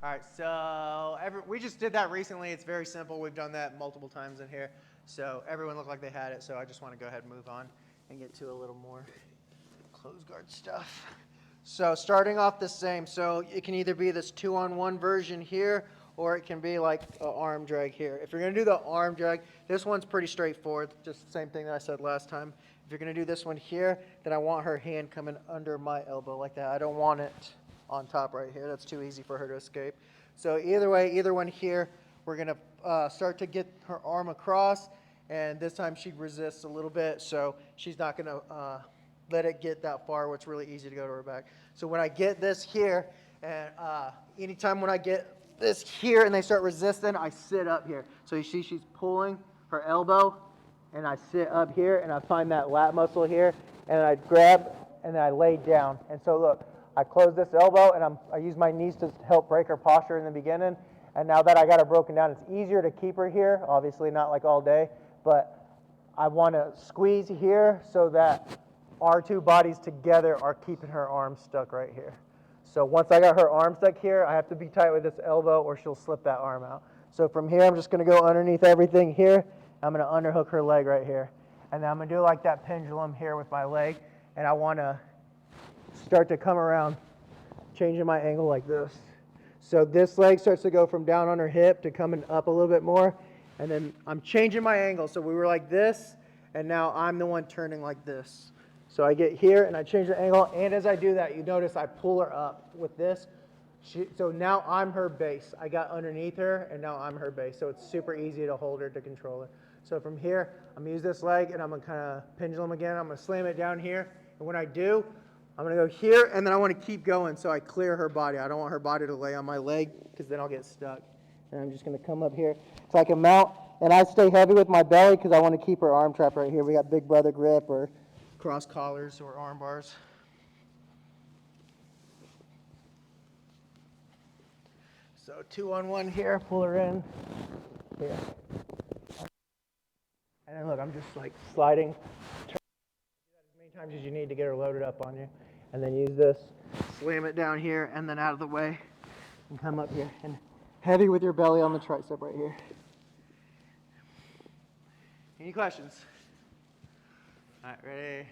All right, so we just did that recently. It's very simple. We've done that multiple times in here. So everyone looked like they had it, so I just want to go ahead and move on and get to a little more close guard stuff. So starting off the same, so it can either be this 2-on-1 version here, or it can be like an arm drag here. If you're going to do the arm drag, this one's pretty straightforward, just the same thing that I said last time. If you're going to do this one here, then I want her hand coming under my elbow like that. I don't want it on top right here. That's too easy for her to escape. So either way, either one here, we're going to start to get her arm across, and this time she resists a little bit, so she's not going to let it get that far where it's really easy to go to her back. So when I get this here, and anytime when I get this here and they start resisting, I sit up here. So you see she's pulling her elbow, and I sit up here, and I find that lat muscle here, and I grab, and then I lay down. And so look, I close this elbow, and I use my knees to help break her posture in the beginning. And now that I got her broken down, it's easier to keep her here. Obviously not like all day, but I want to squeeze here so that our two bodies together are keeping her arms stuck right here. So once I got her arm stuck here, I have to be tight with this elbow or she'll slip that arm out. So from here, I'm just going to go underneath everything here. I'm going to underhook her leg right here. And then I'm going to do like that pendulum here with my leg. And I want to start to come around, changing my angle like this. So this leg starts to go from down on her hip to coming up a little bit more. And then I'm changing my angle. So we were like this, and now I'm the one turning like this. So I get here and I change the angle, and as I do that, you notice I pull her up with this. So now I'm her base. I got underneath her, and now I'm her base. So it's super easy to hold her, to control her. So from here, I'm going to use this leg, and I'm going to kind of pendulum again. I'm going to slam it down here, and when I do, I'm going to go here, and then I want to keep going so I clear her body. I don't want her body to lay on my leg because then I'll get stuck. And I'm just going to come up here so I can mount, and I stay heavy with my belly because I want to keep her arm trapped right here. We got big brother grip or cross collars or arm bars. So 2-on-1 here, pull her in here. And then look, I'm just like sliding, turn as many times as you need to get her loaded up on you. And then use this, slam it down here and then out of the way and come up here. And heavy with your belly on the tricep right here. Any questions? All right, ready?